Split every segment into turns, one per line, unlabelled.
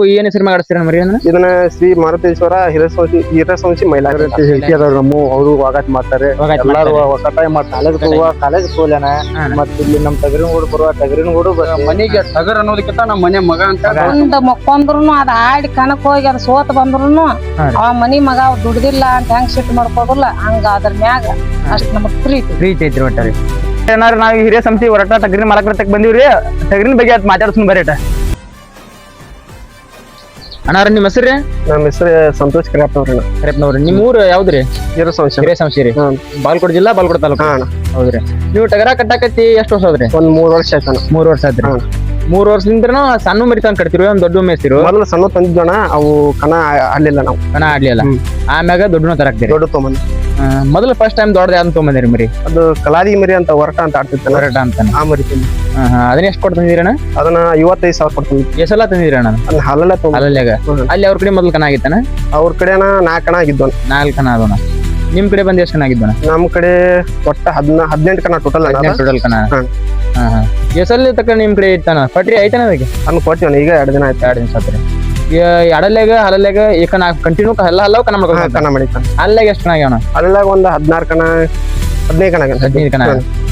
ಏನ್ ಹೆಸರು ಮಾಡಿಸ್ತೀರ ಮರಿ ಅಂದ್ರೆ
ಇದನ್ನ ಶ್ರೀ ಮಾರುತೇಶ್ವರ ಹಿರಸಂಶಿ ಮೈಲಾರ ನಮ್ಮ ಅವರು ವಾಗಾಟ್ ಮಾಡ್ತಾರೆ ಎಲ್ಲಾರು ಒಕ್ಕಟಾಗಿ ಮಾಡ್ತಾರೆ ಕಾಲೇಜ್ ಸ್ಕೂಲೇನ ಮತ್ತೆ ಇಲ್ಲಿ ನಮ್ ಟಗರಿನ ಕೂಡ ಬರುವ ಟಗರಿನ ಕೂಡ
ಮನೆಗೆ ಟಗರ್ ಅನ್ನೋದಕ್ಕಿಂತ ನಮ್ಮ ಮನೆ ಮಗ ಅಂತ
ಮಕ್ಕೊಂಡ್ರುನು ಅದ ಆಡಿ ಕಣಕ್ ಹೋಗಿ ಅದ್ ಸೋತ್ ಬಂದ್ರುನು ಅವ ಮನಿ ಮಗ ದುಡ್ದಿಲ್ಲ ಅಂತ ಹೆಂಗ್ ಸಿಟ್ಟು ಮಾಡ್ಕೋದಿಲ್ಲ ಹಂಗ ಅದ್ರ ಮ್ಯಾಗ ಅಷ್ಟ್ ನಮಗ್ ಪ್ರೀತಿ
ಐತ್ರಿ ಒಟ್ಟಾರೆ ಏನಾರು ನಾವು ಹಿರಿಯ ಸಂಸ್ಥೆ ಹೊರಟ ಟಗರಿನ ಮಾಲಕರತಕ್ ಬಂದಿವ್ರಿ ಟಗರಿನ ಬಗ್ಗೆ ಅದ್ ಮಾತಾಡ್ಸ್ಕೊಂಡ್ ಬರೇಟ ಅಣ್ಣಾರ ನಿಮ್ಮ ಹೆಸರು
ನಮ್ಮ ಹೆಸರು ಸಂತೋಷ್
ಕರೆಪ್ನವ್ರಿ ನಿಮ್ ಊರು ಯಾವ್ದ್ರಿ ಹಿರೇಸಂಶಿ ರೀ ಬಾಲ್ಕೋಟ್ ಜಿಲ್ಲಾ ಬಾಲ್ಕೋಟ್ ತಾಲೂಕು ಹೌದ್ರಿ ನೀವು ಟಗರ ಕಟ್ಟಾಕತ್ತಿ ಎಷ್ಟು ವರ್ಷ ಹೋದ್ರಿ
ಒಂದ್ 3 ವರ್ಷ ಆಯ್ತಾನ
3 ವರ್ಷ ಆಯ್ತ್ರಿ 3 ವರ್ಷದಿಂದ ಸಣ್ಣ ಮರಿ ತಂದ್ ಕಟ್ತಿರೋ ಒಂದ್ ದೊಡ್ಡ ಮೇಸ್ತಿರೋ
ಮೊದಲು ಸಣ್ಣ ತಂದಿದ್ದೋಣ ಅವು ಕಣ ಆಡ್ಲಿಲ್ಲ ನಾವು
ಕಣ ಆಡ್ಲಿಲ್ಲ ಆಮ್ಯಾಗ ದೊಡ್ಡನ ತರಾಕ್ತಿರಿ
ದೊಡ್ಡ ತೊಗೊಂಬಂದ್
ಮೊದಲು ಫಸ್ಟ್ ಟೈಮ್ ದೊಡ್ಡದ ಯಾವ್ದು ತೊಗೊಂಬಂದಿರಿ ಮರಿ
ಅದು ಕಲಾದಿ ಮರಿ ಅಂತ ಹೊರಟ ಅಂತ ಆಡ್ತಿರ್ತಾನ
ಹೊರಟ ಅಂತ
ಆ ಮರಿ ತಂದಿ
ಅದನ್ನ ಎಷ್ಟು ಕೊಟ್ಟು ತಂದಿರಣ್ಣ
ಅದನ್ನ 55,000 ಕೊಡ್ತೀನಿ
ಎಷ್ಟೆಲ್ಲ ತಂದಿರಣ್ಣ
ಅದನ್ನ ಹಾಲೆಲ್ಲ
ಅಲ್ಲಲ್ಯಾಗ ಅಲ್ಲಿ ಅವ್ರ ಕಡೆ ಮೊದಲು ಕಣ ಆಗಿತ್ತಾನ
ಅವ್ರ ಕಡೆನ 4 ಕಣ ಆಗಿದ್ದೋಣ
4 ಕಣ ಅದೋಣ ನಿಮ್ ಕಡೆ ಬಂದ್ ಎಷ್ಟು ಕಣ ಆಗಿದ್ದೋಣ
ನಮ್ ಕಡೆ ಒಟ್ಟ 18 ಕಣ ಟೋಟಲ್
ಕಣ ಎಸಲ್ಲಿ ತಕ್ಕ ನಿಮ್ ಕಡೆ ಇರ್ತಾನ ಪಟ್ರಿ ಐತಾನ ಅದಕ್ಕೆ
ಅನ್ ಕೊಟ್ಟಿವನ ಈಗ 2 ದಿನ ಆಯ್ತು
2 ದಿನ ಆತ್ರಿ ಎಡಲ್ಯಾಗ ಹಲಲ್ಯಾಗ ಈಗ ನಾ ಕಂಟಿನ್ಯೂ ಎಲ್ಲ ಕಣ ಮಾಡ್ಕೊಂಡು
ಕಣ ಮಾಡಿತಾನ
ಅಲ್ಲಾಗ ಎಷ್ಟು ಕಣ ಆಗ್ಯಾವಣ
ಅಲ್ಲಾಗ ಒಂದ್ 16 ಕಣ 15 ಕಣ
15 ಕಣ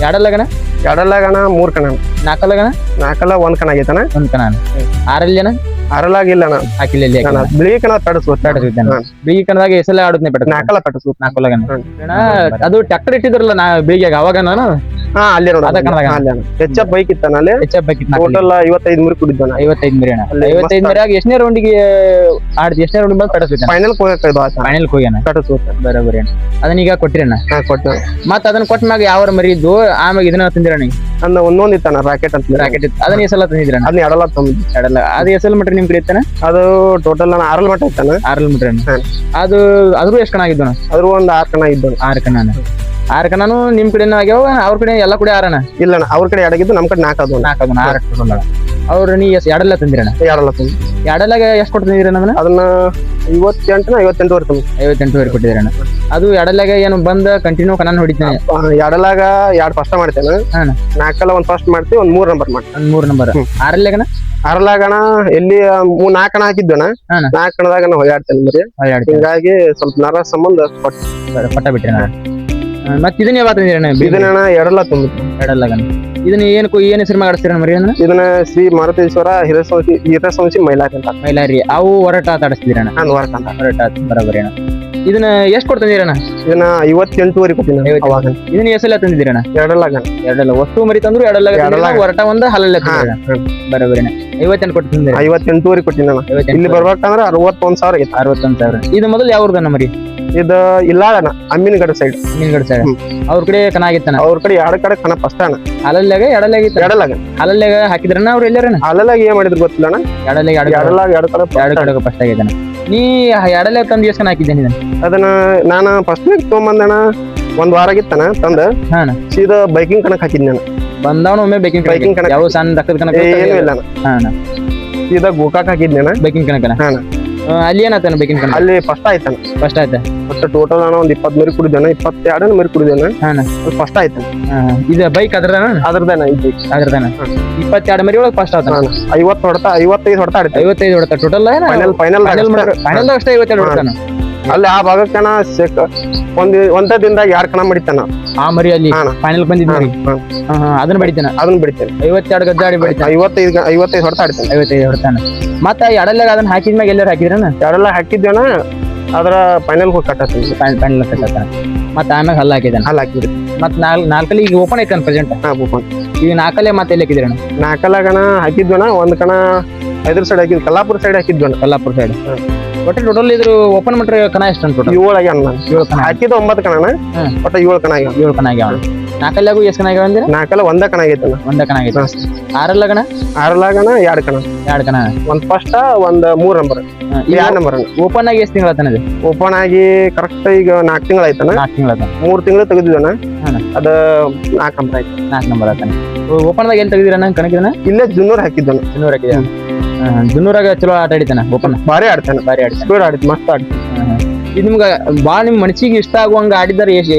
ಎಡಲ್ಲಾಗನ
ಎರಡಲ್ಲಾಗಣ 3 ಕಣ
ನಾಲ್ಕಲ್ಲಾಗನ
ನಾಲ್ಕಲ್ಲ 1 ಕಣ ಆಗೈತಾನ
1 ಕಣ ಆರಲ್ಲಿ ಜನ
ಆರಲಾಗಿಲ್ಲ ಅಣ್ಣ
ಹಾಕಿಲ್ಲ
ಬಿಳಿಗೆ ಕಣ ಪೆಡಸ್ಬೋದು
ಬಿಗಿ ಕಣದಾಗ ಎಸೆಲ್ಲ ಆಡುತ್ತೆ ಪೆಡ
ನಾಲ್ಕಲ್ಲ ಪೆಡಸ್ಬೋದು
ನಾಲ್ಕಲ್ಲಾಗನ ಅದು ಟ್ರ್ಯಾಕ್ಟರ್ ಇಟ್ಟಿದ್ರಲ್ಲ ನಾ ಬಿಳಿಗೆ ಅವಾಗ ನಾನು
ಹಾ ಅಲ್ಲಿ ನೋಡ
ಅದ ಕಣದಾಗ
ಹೆಚ್ಚ ಬೈಕ್ ಇತ್ತಾನ ಅಲ್ಲಿ ಟೋಟಲ್ 55 ಮರಿ ಕುಡಿದ್ದಾನ
55 ಮರಿ ಅಣ್ಣ 55 ಮರಿಯಾಗ ಎಷ್ಟನೇ ರೌಂಡಿಗೆ ಆಡ್ತಿ ಎಷ್ಟನೇ ರೌಂಡ್ ಬಂದು ಪೆಡಸ್ಬೇಕು
ಫೈನಲ್
ಫೈನಲ್ ಹೋಗ್ಯಾನ
ಪೆಡಸ್ಬೋದು
ಬರೋಬರಿ ಅಣ್ಣ ಅದನ್ನ ಈಗ ಕೊಟ್ಟಿರಣ್ಣ
ಕೊಟ್ಟ
ಮತ್ತ ಅದನ್ನ ಕೊಟ್ಟ ಮ್ಯಾಗ ಯಾವ ಮರಿ ಇದ್ದು ಆಮ್ಯಾಗ ಇದನ್ನ ತಂದಿರಣ್ಣ
ಅಂದ ಒಂದೊಂದ್ ಇತ್ತಾನ ರಾಕೆಟ್ ಅಂತ
ರಾಕೆಟ್ ಇತ್ತು ಅದನ್ನ ಎಸೆಲ್ಲ ತಂದಿದ್ರಣ್ಣ
ಅದನ್ನ ಎಡಲ ತಂದಿದ್ದು
ಎಡಲ್ಲ ಅದು ಎಸೆಲ್ ಮಟ್ರಿ ನಿಮ್ ಕಡೆ ಇತ್ತಾನ
ಅದು ಟೋಟಲ್ ನಾನು 6 ಮಟ್ಟ ಇತ್ತಾನ
6 ಮೀಟರ್ ಅದು ಅದ್ರೂ ಎಷ್ಟು ಕಣ ಆಗಿದ್ದು
ಅದ್ರ ಒಂದ್ 6 ಕಣ ಇದ್ದು
6 ಕಣ 6 ಕಣನು ನಿಮ್ ಕಡೆನೂ ಆಗ್ಯಾವ ಅವ್ರ ಕಡೆ ಎಲ್ಲ ಕಡೆ 6
ಇಲ್ಲ ಅವ್ರ ಕಡೆ ಎಡಗಿದ್ದು ನಮ್ ಕಡೆ 4 ಅದು
6 ಅವ್ರು ನೀ ಎಡಲ್ಲ ತಂದಿರಣ್ಣ
ಎಡಲ ತಂದಿ
ಎಡಲಾಗ ಎಷ್ಟು ಕೊಟ್ಟು ತಂದಿರಣ್ಣ
ಅದನ್ನ 58ವರೆ ತಂದಿ
58ವರೆ ಕೊಟ್ಟಿದ್ದೀರಣ್ಣ ಅದು ಎಡಲಾಗ ಏನು ಬಂದ ಕಂಟಿನ್ಯೂ ಕಣ ಹೊಡಿತಾನೆ
ಎಡಲಾಗ 2 ಫಸ್ಟ್ ಮಾಡ್ತೇನೆ ನಾಲ್ಕಲ್ಲ ಒಂದ್ ಫಸ್ಟ್ ಮಾಡ್ತೀವಿ ಒಂದ್ 3 ನಂಬರ್ ಮಾಡ್ತೀನಿ
3 ನಂಬರ್ ಆರಲ್ಲಾಗನ
ಆರಲಾಗಣ ಎಲ್ಲಿ 4 ಕಣ ಹಾಕಿದ್ದೋಣ 4 ಕಣದಾಗ ನಾವು ಹೊಯ್ಯಾಡ್ತೇನೆ ಮರಿ ಹಿಂಗಾಗಿ ಸ್ವಲ್ಪ ನರ ಸಂಬಂಧ
ಪಟ್ಟ ಬಿಟ್ರಿ ಮತ್ ಇದನ್ನ ಯಾವಾಗ ತಂದಿರಣ್ಣ
ಇದನ್ನ ಎಡಲ ತುಂಬಿ
ಎಡಲ್ಲಾಗನ ಇದನ್ನ ಏನ್ ಹೆಸರು ಮಾಡಿಸ್ತೀರ ಮರಿ ಅಂದ್ರೆ
ಇದನ್ನ ಶ್ರೀ ಮಾರುತೇಶ್ವರ ಹಿರಸಂಶಿ
ಮೈಲಾರಿ ಅವು ಹೊರಟ ಆಡಿಸ್ತಿರಣ್ಣ ಹೊರಟ ಬರೋಬರಿ ಅಣ್ಣ ಇದನ್ನ ಎಷ್ಟು ಕೊಟ್ಟು ತಂದಿರಣ್ಣ
ಇದನ್ನ 58ವರೆ ಕೊಟ್ಟಿನ
ಇದನ್ನ ಎಸೆಲ್ಲ ತಂದಿದ್ದೀರಣ್ಣ ಎರಡಲ್ಲ ಒಟ್ಟು ಮರಿ ತಂದ್ರು ಎರಡಲ್ಲ ಹೊರಟ ಒಂದು ಹಲಲ್ಲ ಬರೋಬರಿ 58 ಕೊಟ್ಟು ತಂದಿರ
58ವರೆ ಕೊಟ್ಟಿನ ಇಲ್ಲಿ ಬರ್ಬೇಕಂದ್ರ 61,000 ಆಗಿತ್ತು
61,000 ಇದು ಮೊದಲು ಯಾವ್ದನ್ನ ಮರಿ
ಇದು ಇಲ್ಲಾಳಣ ಅಮ್ಮಿನಗಡ ಸೈಡ್
ಅವ್ರ ಕಡೆ ಕಣ ಆಗಿತ್ತಾನ
ಅವ್ರ ಕಡೆ 2 ಕಡೆ ಕಣ ಫಸ್ಟ್ ಅಣ್ಣ
ಅಲಲ್ಲಾಗ ಎಡಲ್ಲಾಗ ಹಾಕಿದ್ರಣ್ಣ ಅವ್ರು ಎಲ್ಲಾರಣ್ಣ
ಅಲ್ಲಾಗ ಏನ್ ಮಾಡಿದ್ರು ಗೊತ್ತಿಲ್ಲ ಅಣ್ಣ ಎಡಲಾಗ 2 ಕಡೆ
ಫಸ್ಟ್ ಆಗಿದ್ದಾನ ನೀ ಎಡಲ್ಲ ತಂದು ಎಷ್ಟು ಕಣ ಹಾಕಿದ್ದೇನೆ
ಅದನ್ನ ನಾನು ಫಸ್ಟ್ ತೊಗೊಂಬಂದಣ ಒಂದ್ ವಾರ ಆಗಿತ್ತಾನ ತಂದ ಸೀದಾ ಬೈಕಿಂಗ್ ಕಣಕ್ ಹಾಕಿದ್ನಿ ನಾನು
ಬಂದವನು ಒಮ್ಮೆ ಬೈಕಿಂಗ್ ಕಣಕ್ ಯಾವ ಸಣ್ಣ ದಕ್ಕದ ಕಣಕ್
ಏನೂ ಇಲ್ಲ ಸೀದಾ ಗೋಕಾಕ್ ಹಾಕಿದ್ನೇನ
ಬೈಕಿಂಗ್ ಕಣಕನ ಅಲ್ಲಿ ಏನಾಯ್ತಾನ ಬೇಕಿನ ಕಣ
ಅಲ್ಲಿ ಫಸ್ಟ್ ಆಯ್ತಾನ
ಫಸ್ಟ್ ಆಯ್ತಾ
ಫಸ್ಟ್ ಟೋಟಲ್ ನಾನು ಒಂದ್ 20 ಮರಿ ಕುಡಿದೇನ 22 ಮರಿ ಕುಡಿದೇನ ಫಸ್ಟ್ ಆಯ್ತಾನ
ಇದು ಬೈಕ್ ಅದ್ರದಾನ
ಅದ್ರದಾನ
22 ಮರಿ ಒಳಗೆ ಫಸ್ಟ್ ಆಯ್ತಾನ
50 ಹೊಡ್ತಾ 55 ಹೊಡ್ತಾ ಆಡ್ತಾನ
55 ಹೊಡ್ತಾ ಟೋಟಲ್ ಫೈನಲ್ ಅಷ್ಟೇ 52 ಹೊಡ್ತಾನ
ಅಲ್ಲಿ ಆ ಭಾಗಕ್ಕನ ಒಂದ ದಿನದಾಗ 2 ಕಣ ಮಾಡಿತಾನ
ಆ ಮರಿ ಅಲ್ಲಿ ಫೈನಲ್ ಬಂದಿದ್ದ ಮರಿ ಅದನ್ನ ಬಡಿತಾನ 52 ಗದ್ದಾಡಿ ಬಡಿತಾನ
55 ಹೊಡ್ತಾ ಆಡ್ತಾನ
55 ಹೊಡ್ತಾನ ಮತ್ತ ಎಡಲ್ಲಾಗ ಅದನ್ನ ಹಾಕಿದ್ಮ್ಯಾಗ ಎಲ್ಲಾರು ಹಾಕಿದ್ರನ
ಎಡಲ್ಲ ಹಾಕಿದ್ದೇನ ಅದ್ರ ಫೈನಲ್ ಹೋಗಿ ಕಟ್ಟತಾನ
ಫೈನಲ್ ಕಟ್ಟತಾನ ಮತ್ತ ಆಮ್ಯಾಗ ಹಲ್ಲ ಹಾಕಿದಾನ
ಹಾಕಿದ್ರಿ
ಮತ್ ನಾಲ್ಕಲ್ಲಿ ಈಗ ಓಪನ್ ಐತಾನ ಪ್ರೆಸೆಂಟ್
ಓಪನ್
ಈಗ 4 ಮತ್ತೆ ಎಲ್ಲಿ ಹಾಕಿದ್ರಣ
4 ಹಾಕಿದ್ವನ ಒಂದ್ ಕಣ ಎದುರು ಸೈಡ್ ಹಾಕಿದ್ ಕಲ್ಲಾಪುರ ಸೈಡ್ ಹಾಕಿದ್ವನ
ಕಲ್ಲಾಪುರ ಸೈಡ್ ಒಟ್ಟು ಟೋಟಲ್ ಇದ್ರು ಓಪನ್ ಮಾಡ್ರೆ ಕಣ ಎಷ್ಟು ಅಂತ
7 ಆಗ್ಯಾವ ಹಾಕಿದ 9 ಕಣ ಒಟ್ಟ 7 ಕಣ ಆಗ್ಯಾವ
7 ಕಣ ಆಗ್ಯಾವ 4 ಎಷ್ಟು ಕಣ ಆಗ್ಯಾವ ಅಂದ್ರೆ
4 ಒಂದ ಕಣ ಆಗೈತನ
ಆರಲ್ಲಾಗಣ
2 ಕಣ
2 ಕಣ
ಒಂದ್ ಫಸ್ಟ್ ಒಂದ್ 3 ನಂಬರ್ 2 ನಂಬರ್
ಓಪನ್ ಆಗಿ ಎಷ್ಟು ತಿಂಗಳ ಆತನ
ಓಪನ್ ಆಗಿ ಕರೆಕ್ಟ್ ಈಗ 4 ತಿಂಗಳ ಆಯ್ತಾನ
4 ತಿಂಗಳ
3 ತಿಂಗಳು ತೆಗೆದಿದ್ದಾನ ಅದ 4 ನಂಬರ್ ಆಯ್ತು
4 ನಂಬರ್ ಆತನ ಓಪನ್ ದಾಗ ಎಲ್ಲಿ ತೆಗೆದಿರಣ್ಣ ಕಣಕಿದನ
ಇಲ್ಲೇ ಜುನ್ನೂರ್ ಹಾಕಿದ್ದಾನ
ಜುನ್ನೂರಾಗ ಚಲೋ ಆಟ ಆಡಿತಾನ ಓಪನ್
ಭಾರಿ ಆಡ್ತಾನ ಸ್ಪೀಡ್ ಆಡಿತ್ ಮಸ್ತ್ ಆಡ್ತಾನ
ಇದು ನಿಮ್ಗ ಬಾಳ ನಿಮ್ ಮನಸ್ಸಿಗೆ ಇಷ್ಟ ಆಗುವಂಗ ಆಡಿದಾರೆ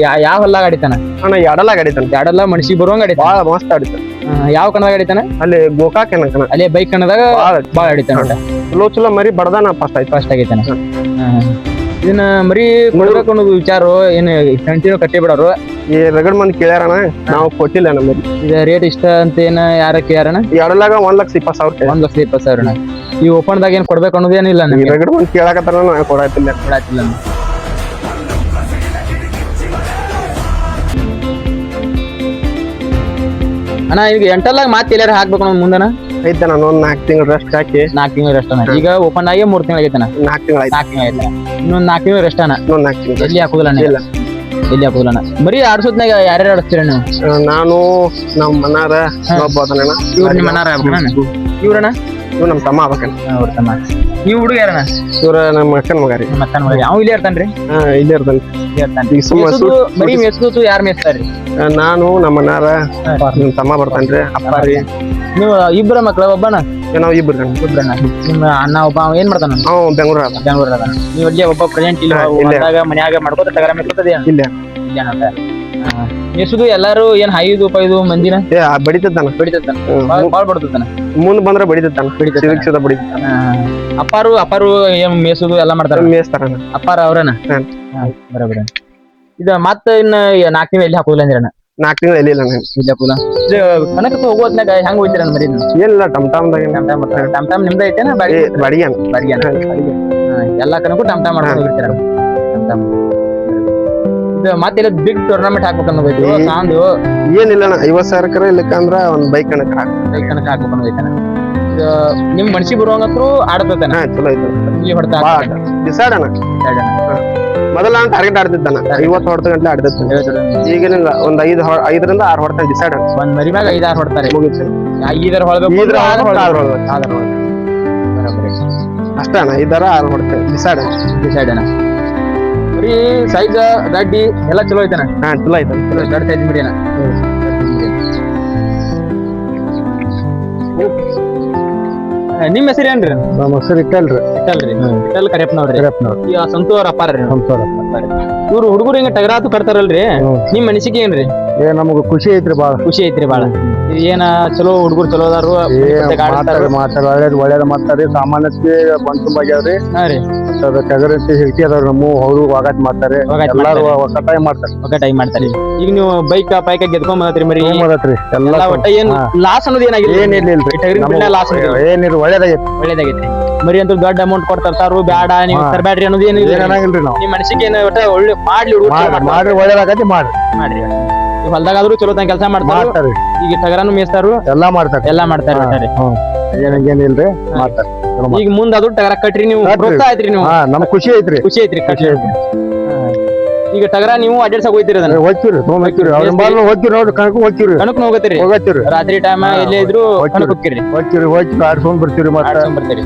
ಯಾವ ಹೊಲ್ಲಾಗ ಆಡಿತಾನ
ಅಣ್ಣ ಎಡಲಾಗ ಆಡಿತಾನ
ಎಡಲ್ಲ ಮನಸ್ಸಿಗೆ ಬರುವಂಗ ಆಡಿತಾನ
ಬಾಳ ಮಸ್ತ್ ಆಡಿತಾನ
ಯಾವ ಕಣದಾಗ ಹಿಡಿತಾನ
ಅಲ್ಲಿ ಗೋಕಾಕ್ ಏನಕನ
ಅಲ್ಲೇ ಬೈಕ್ ಕಣದಾಗ ಬಾಳ ಹಿಡಿತಾನ
ಚಲೋ ಮರಿ ಬಡದಾನ ಫಸ್ಟ್ ಆಯ್ತು
ಫಸ್ಟ್ ಆಗೈತಾನ ಇದನ್ನ ಮರಿ ಕೊಡ್ಬೇಕು ಅನ್ನೋದು ವಿಚಾರ ಏನು ಕಂಟಿನ್ಯೂ ಕಟ್ಟಿ ಬಿಡೋರು
ಈ ರಗಡ್ ಮಂದಿ ಕೇಳ್ಯಾರಣ ನಾವು ಕೊಟ್ಟಿಲ್ಲ ನಮ್ಮಲ್ಲಿ
ಇದು ರೇಟ್ ಇಷ್ಟ ಅಂತ ಏನ ಯಾರ ಕೇಳ್ಯಾರಣ
ಎರಡಲಾಗ 1,20,000
1,20,000 ಈ ಓಪನ್ ದಾಗ ಏನ್ ಕೊಡ್ಬೇಕು ಅನ್ನೋದು ಏನಿಲ್ಲ
ಈ ರಗಡ್ ಮಂದಿ ಕೇಳಾಕತ್ತಾರ ನಾವು ಕೊಡಾತಿಲ್ಲ
ಅಣ್ಣ ಈಗ ಎಂಟಲ್ಲಾಗ ಮಾತ್ ಎಲ್ಲಾರ ಹಾಕ್ಬೇಕು ಅನ್ನೋದು ಮುಂದನ
ಐತೆ ನಾನು ಒಂದ್ 4 ತಿಂಗಳು ರೆಸ್ಟ್ ಹಾಕಿ
4 ತಿಂಗಳು ರೆಸ್ಟ್ ಅಣ್ಣ ಈಗ ಓಪನ್ ಆಗಿ 3 ತಿಂಗಳು ಆಗೈತನ
4 ತಿಂಗಳು ಆಯ್ತು
4 ತಿಂಗಳು ಆಯ್ತು ಇನ್ನೊಂದ್ 4 ತಿಂಗಳು ರೆಸ್ಟ್ ಅಣ್ಣ
ಇನ್ನೊಂದ್ 4 ತಿಂಗಳು
ಎಲ್ಲಿ ಹಾಕುದಿಲ್ಲ ಅಣ್ಣ
ಇಲ್ಲ
ಎಲ್ಲಿ ಹಾಕುದಿಲ್ಲ ಅಣ್ಣ ಬರೀ ಆಡ್ಸೋದ್ನಾಗ ಯಾರ್ಯಾರು ಆಡಿಸ್ತೀರ ನೀವು
ನಾನು ನಮ್ಮ ಮನಾರ ಒಬ್ಬ ಅದಣ್ಣ
ಇವ್ರು ನಿಮ್ಮ ಮನಾರ ಇವ್ರಣ್ಣ
ಇವ್ ನಮ್ಮ ತಮ್ಮ ಆಗ್ಬೇಕಣ್ಣ
ಅವ್ರ ತಮ್ಮ ನೀವು ಹುಡುಗ ಯಾರಣ್ಣ
ಇವ್ರ ನಮ್ಮ ಅಕ್ಕನ ಮಗ ರೀ
ನಿಮ್ಮ ಅಕ್ಕನ ಮಗ ಅವ್ ಇಲ್ಲೇ ಇರ್ತಾನ್ರಿ
ಇಲ್ಲೇ ಇರ್ತಾನೆ
ಈಗ ಬರೀ ಮೇಸ್ದು ಯಾರು ಮೇಸ್ತಾರ್ರಿ
ನಾನು ನಮ್ಮ ಮನಾರ ನಿಮ್ ತಮ್ಮ ಬರ್ತಾನ್ರಿ ಅಪ್ಪ ರೀ
ನೀವು ಇಬ್ಬರ ಮಕ್ಳ ಒಬ್ಬನ
ನಾವ್ ಇಬ್ರು
ಇಬ್ಬರಣ್ಣ ನಿಮ್ಮ ಅಣ್ಣ ಒಬ್ಬ ಅವ ಏನ್ ಮಾಡ್ತಾನ
ಅವ್ ಬೆಂಗಳೂರು ಅದ
ಬೆಂಗಳೂರು ಅದ ನೀವು ಅಲ್ಲಿ ಒಬ್ಬ ಪ್ರೆಸೆಂಟ್ ಇಲ್ಲ ಹೊಲ್ದಾಗ ಮನ್ಯಾಗ ಮಾಡ್ಕೋತ ತಗರ ಮೇಸ್ತದೆ
ಇಲ್ಲ
ಮೇಸುದು ಎಲ್ಲಾರು ಏನ್ 5 ಮಂದಿನ
ಬಡಿತಾನ
ಬಿಡಿತಾನ ಬಾಳ ಬಡ್ತಾನ
ಮುಂದ್ ಬಂದ್ರ ಬಡಿತಾನ ಸಿರಿಕ್ಷದ ಬಡಿತಾನ
ಅಪ್ಪಾರು ಏನ್ ಮೇಸುದು ಎಲ್ಲಾ ಮಾಡ್ತಾರ
ಮೇಸ್ತಾರ
ಅಪ್ಪಾರ ಅವ್ರನ ಬರಬರ ಇದ ಮತ್ತ ಇನ್ನ 4 ತಿಂಗಳು ಎಲ್ಲಿ ಹಾಕುದಿಲ್ಲ ಅಂದ್ರಣ್ಣ
4 ತಿಂಗಳು ಎಲ್ಲಿ ಇಲ್ಲ
ಇಲ್ಲ ಹಾಕುದ ಕನಕ ಹೋಗೋದ್ನಾಗ ಹೆಂಗ್ ಹೋಗ್ತೀರ ಮರಿ
ಏನಿಲ್ಲ ಟಮ್
ಟಮ್ ನಿಮ್ದ ಐತೇನ ಬಾಡಿಗೆ ಎಲ್ಲಾ ಕನಕು ಟಮ್ ಮಾಡ್ಕೊಂಡು ಹೋಗಿರ್ತೀರ ಇದು ಮತ್ತೆ ಬಿಗ್ ಟೂರ್ನಮೆಂಟ್ ಹಾಕ್ಬೇಕು ಅನ್ನೋದೈತಿ ಸಾಂದು
ಏನಿಲ್ಲ 50,000 ಇಲ್ಲಕಂದ್ರ ಒಂದ್ ಬೈಕ್ ಕಣಕ್
ಹಾಕ್ಬೇಕು ಅನ್ನೋದೈತನ ನಿಮ್ ಮನ್ಸಿ ಬರುವಂಗತ್ರು ಆಡ್ತೈತನ
ಚಲೋ ಐತೆ
ಇಲ್ಲಿ ಹೊಡ್ತಾ
ಡಿಸೈಡ್ ಅಣ್ಣ ಮೊದಲ ನಾನು ಟಾರ್ಗೆಟ್ ಆಡ್ತಿದ್ದಾನ 50 ಹೊಡೆತ ಗಂಟೆ ಆಡ್ತಿದ್ದಾನೆ ಈಗಿನಿಲ್ಲ ಒಂದ್ 5ರಿಂದ 6 ಹೊಡ್ತಾನೆ ಡಿಸೈಡ್
ಒಂದ್ ಮರಿ ಮ್ಯಾಗ 5-6 ಹೊಡ್ತಾರೆ
ಈದರ
ಹೊಳ್ಬೇಕು
ಅಷ್ಟ ಅಣ್ಣ 5-6 ಹೊಡ್ತೇನೆ
ಡಿಸೈಡ್ ಅಣ್ಣ ಮರಿ ಸೈಜ್ ಗಡ್ಡಿ ಎಲ್ಲ ಚಲೋ ಐತನ
ಚಲೋ ಐತೆ
ದೊಡ್ಡ ಸೈಜ್ ಮರಿ ಅಣ್ಣ ನಿಮ್ ಹೆಸರು ಏನ್ರಿ
ನಮ್ಮ ಹೆಸರು
ಇಟ್ಟಲ್ ಕರೆಪ್ನವ್ರಿ ಈಗ ಸಂತು ಅವ್ರ ಅಪ್ಪಾರ್ರಿ ಇವ್ರು ಹುಡುಗರು ಹಿಂಗ ಟಗರಾತು ಕಟ್ತಾರಲ್ರಿ ನಿಮ್ ಮನಸ್ಸಿಗೆ ಏನ್ರಿ
ನಮಗ ಖುಷಿ ಐತ್ರಿ
ಬಾಳ ಏನ ಚಲೋ ಹುಡುಗರು ಚಲೋ ಅದಾರು
ಒಳ್ಳೇದ್ ಮಾಡ್ತಾರಿ ಸಾಮಾನ್ಯಕ್ಕೆ ಬಂದ್ ತುಂಬಾಗ್ಯಾವ್ರಿ ಟಗರಂತಿ ಹಿಡ್ತಿ ಅದಾವ್ರಿ ನಮ್ಮ ಅವರು ವಾಗಾಟ್ ಮಾಡ್ತಾರೆ ಎಲ್ಲಾರು ಒಕ್ಕಟಾಯಿ ಮಾಡ್ತಾರೆ
ಈಗ ನೀವು ಬೈಕ್ ಪೈಕ ಗೆದ್ಕೊಂಡ್ ಬಂದ್ರಿ ಮರಿ
ಎಲ್ಲಾ
ಒಟ್ಟ ಏನ್ ಲಾಸ್ ಅನ್ನೋದು ಏನಾಗಿಲ್ಲ
ಏನಿಲ್ಲ
ಒಳ್ಳೇದಾಗೈತಿ ಮರಿ ಅಂತ ದೊಡ್ಡ ಅಮೌಂಟ್ ಕೊಡ್ತಾರು ಬ್ಯಾಡ ನೀವು ತರಬೇಡ್ರಿ ಅನ್ನೋದು ಏನಿಲ್ರಿ ನಿಮ್ ಮನಸ್ಸಿಗೆ ಏನ ಒಟ್ಟ ಒಳ್ಳೆ
ಮಾಡ್ರಿ ಒಳ್ಳೇದಾಗತಿ ಮಾಡ್ರಿ
ಹೊಲ್ದಾಗಾದ್ರು ಚಲೋ ಕೆಲಸ ಮಾಡ್ತಾರೆ ಈಗ ಟಗರನ್ನು ಮೇಸ್ತಾರು ಎಲ್ಲಾ ಮಾಡ್ತಾರೆ
ಏನಿಲ್ರಿ ಮಾಡ್ತಾರೆ
ಈಗ ಮುಂದ ಅದು ಟಗರ ಕಟ್ರಿ ನೀವು ಪ್ರೋತ್ಸಾಹ ಐತ್ರಿ ನೀವು
ನಮ್ಗ್ ಖುಷಿ ಐತ್ರಿ
ಈಗ ಟಗರ ನೀವು ಅಡ್ಜಸ್ಟ್ ಹೋಗ್ತೀರಿ ಅದನ್ನ
ಹೋಗ್ತೀರಿ ನೋಡ್ರಿ
ಕಣಕ್ ಹೋಗತ್ತೀರಿ ರಾತ್ರಿ ಟೈಮ್ ಎಲ್ಲೇ ಇದ್ರು ಕಣಕ್ ಹೋಗ್ತೀರಿ
ಆಡ್ಸ್ಕೊಂಡ್ ಬರ್ತೀರಿ
ಬರ್ತೀರಿ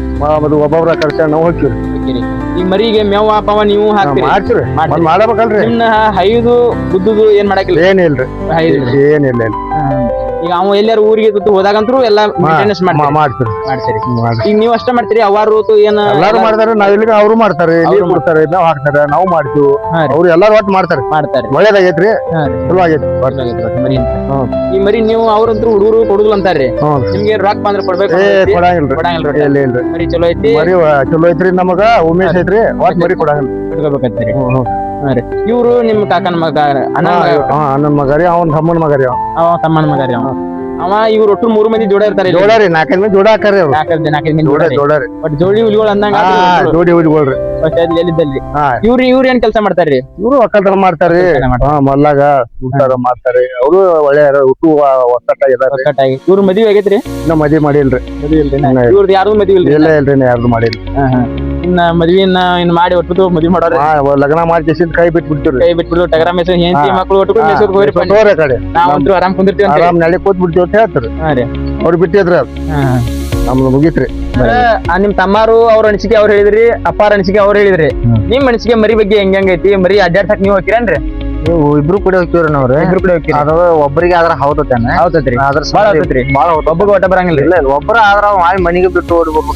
ಒಬ್ಬೊಬ್ರ ಕರ್ಸ ನಾವು ಹೋಗ್ತೀರಿ
ಈಗ ಮರಿಗೆ ಮೇವ ಪಾವ ನೀವು ಹಾಕ್ತೀರಿ
ಮಾಡ್ಬೇಕಲ್ರಿ
ಇನ್ನ ಹೈದು ಗುದ್ದುದು ಏನ್ ಮಾಡಾಕಿಲ್ಲ
ಏನಿಲ್ರಿ ಏನಿಲ್ಲ
ಈಗ ಅವ ಎಲ್ಲಾರು ಊರಿಗೆ ಹೋದಾಗಂತೂ ಎಲ್ಲಾ ಮೇಂಟೆನೆನ್ಸ್ ಮಾಡ್ತೀರಿ ಈಗ ನೀವು ಅಷ್ಟೇ ಮಾಡ್ತೀರಿ ಅವಾರು ಏನ
ಎಲ್ಲಾರು ಮಾಡ್ತಾರೆ ನಾವ್ ಇಲ್ಲಿ ಅವ್ರು ಮಾಡ್ತಾರೆ ಕೊಡ್ತಾರೆ ನಾವ್ ಹಾಕ್ತಾರೆ ನಾವು ಮಾಡ್ತೀವಿ ಅವ್ರು ಎಲ್ಲಾರು ಒಟ್ಟು ಮಾಡ್ತಾರೆ ಒಳ್ಳೇದಾಗೈತ್ರಿ ಚಲೋ ಆಗೈತಿ
ಈ ಮರಿ ನೀವು ಅವ್ರಂತೂ ಹುಡುಗರು ಕೊಡುದಿಲ್ಲ ಅಂತಾರ್ರಿ ನಿಮ್ಗೆ ರೊಕ್ಕ ಬಂದ್ರೆ
ಕೊಡಂಗಿಲ್ರಿ
ಮರಿ ಚಲೋ ಐತಿ
ಮರಿ ಚಲೋ ಐತ್ರಿ ನಮಗ ಉಮೇಶ್ ಐತ್ರಿ ಒಟ್ ಮರಿ ಕೊಡಂಗಿಲ್ಲ
ಇವ್ರು ನಿಮ್ ಕಾಕನ ಮಗ
ಅಣ್ಣನ ಮಗರಿ ಅವ್ನ
ತಮ್ಮನ ಮಗರಿ ಅವ ಇವ್ರು ಒಟ್ಟು 3 ಮಂದಿ ಜೋಡ ಇರ್ತಾರೆ
ಜೋಡಾರಿ 4 ಮಂದಿ ಜೋಡ ಹಾಕಾರಿ ಅವ್ರು
4 ಮಂದಿ
ಜೋಡಾರಿ
ಬಟ್ ಜೋಡಿ ಹುಲಿಗಳು ಅಂದಂಗ
ಜೋಡಿ ಹುಲಿಗಳ್ರಿ
ಎಲ್ಲಿದ್ದಲ್ಲಿ ಇವ್ರು ಏನ್ ಕೆಲಸ ಮಾಡ್ತಾರ್ರಿ
ಇವ್ರು ಒಕ್ಕಲ್ತನ ಮಾಡ್ತಾರ್ರಿ ಮಲ್ಲಾಗ ಊಟ ಮಾಡ್ತಾರೆ ಅವರು ಒಳ್ಳೆ
ಒಕ್ಕಟ್ಟಾಗಿ ಇವ್ರು ಮದ್ವಿ ಆಗೈತ್ರಿ
ಇನ್ನ ಮದ್ವಿ ಮಾಡಿಲ್ರಿ
ಇವ್ರದ್ದು ಯಾರು ಮದ್ವಿ
ಇಲ್ರಿ ಯಾರ್ದು ಮಾಡಿಲ್ರಿ
ಇನ್ನ ಮದ್ವಿನ ಇನ್ ಮಾಡಿ ಒಟ್ಟು ಮದ್ವಿ ಮಾಡೋರು
ಲಗ್ನ ಮಾಡಿ ಕೈ ಬಿಟ್ಬಿಡ್ತೀವಿ
ಟಗರ ಮೇಸ ಹೆಂಡತಿ ಮಕ್ಳು ಒಟ್ಟು ಮೇಸೋದ್ ಹೋಗ್ರಿ
ಕಡೆ
ನಾವಂತೂ ಆರಾಮ್ ಕುಂದಿರ್ತೀವಿ
ಆರಾಮ್ ನಳಿ ಕೂತ್ ಬಿಡ್ತೀವಿ ಅಂತ ಹೇಳ್ತಾರೆ ಅವ್ರು ಬಿಟ್ಟಿದ್ರಿ ಅದು ನಮ್ದು ಮುಗೀತ್ರಿ
ನಿಮ್ ತಮ್ಮಾರು ಅವ್ರ ಅನಿಸಿಕೆ ಅವ್ರು ಹೇಳಿದ್ರಿ ಅಪ್ಪಾರ ಅನಿಸಿಕೆ ಅವ್ರು ಹೇಳಿದ್ರಿ ನಿಮ್ ಅನಿಸಿಕೆ ಮರಿ ಬಗ್ಗೆ ಹೆಂಗೈತಿ ಮರಿ ಅಡ್ಡಾಡ್ಸಕ್ ನೀವ್ ಹೋಗ್ತೀರೇನ್ರಿ
ಇಬ್ರು ಕೂಡ ಹೋಗ್ತೀವ್ರಿ ನಾವ್ರಿ ಅದು ಒಬ್ಬರಿಗೆ ಆದ್ರ ಹೌದತ್ರಿ
ಬಾಳ ಒಬ್ಬಗ ಒಟ್ಟ ಬರಂಗಿಲ್ಲ
ಇಲ್ಲ ಒಬ್ಬರ ಆದ್ರ ಮನೆಗೆ ಬಿಟ್ಟು ಓಡ್ಬೇಕು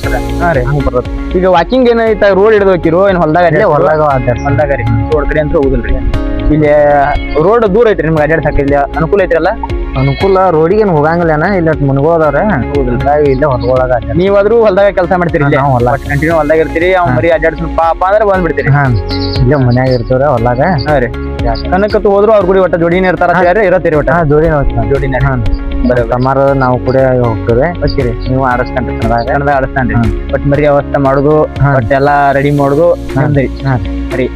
ಈಗ ವಾಕಿಂಗ್ ಏನೈತ ರೋಡ್ ಹಿಡಿದು ಹೋಗಿರೋ ಏನ್ ಹೊಲ್ದಾಗ ಹೊಲ್ದಾಗ ರೀ ಹೊಡ್ಕರಿ ಅಂತ ಹೋಗುದಿಲ್ರಿ ಇಲ್ಲಿ ರೋಡ್ ದೂರ ಐತ್ರಿ ನಿಮ್ಗೆ ಅಡ್ಡಾಡ್ಸಕ್ ಇಲ್ಲಿ ಅನುಕೂಲ ಐತ್ರಲ್ಲ?
ಅನುಕೂಲ ರೋಡಿಗೆ ಹೋಗಂಗಿಲ್ಲನ ಇಲ್ಲ ಮುನ್ಗೋದವ್ರೆ ಇಲ್ಲೇ ಹೊರಗೊಳಗ
ನೀವಾದ್ರೂ ಹೊಲ್ದಾಗ ಕೆಲಸ ಮಾಡ್ತೀರಿ ಇಲ್ಲಿ? ಕಂಟಿನ್ಯೂ ಹೊಲ್ದಾಗ ಇರ್ತೀರಿ, ಅವ್ನ ಮರಿ ಅಡ್ಡಾಡ್ಸ್ ಪಾಪ ಅಂದ್ರೆ ಬಂದ್ಬಿಡ್ತೀರಿ.
ಇಲ್ಲೇ ಮನ್ಯಾಗ ಇರ್ತವ್ರ ಹೊಲ್ಲಾಗ.
ಹಾ ರೀ, ಕನಕತ್ತು ಹೋದ್ರು ಅವ್ರ ಗುಡಿ ಒಟ್ಟ ಜೋಡಿನ ಇರ್ತಾರ ಇರತ್ತೀರಿ ಒಟ್ಟ?
ಜೋಡಿನ ತಮ್ಮಾರ ನಾವು ಕೂಡ ಹೋಗ್ತೇವೆ. ಓಕೆ, ನೀವು ಆಡಸ್ಕೊಂಡ್ರಿ ಕನ್ನಡ
ಆಡಸ್ತಾನ್ರಿ. ಬಟ್ ಮರಿ ಅವಸ್ಥೆ ಮಾಡುದು, ಬಟ್ ಎಲ್ಲಾ ರೆಡಿ ಮಾಡುದು ನಿಮ್ದ್ರಿ. ಮರಿ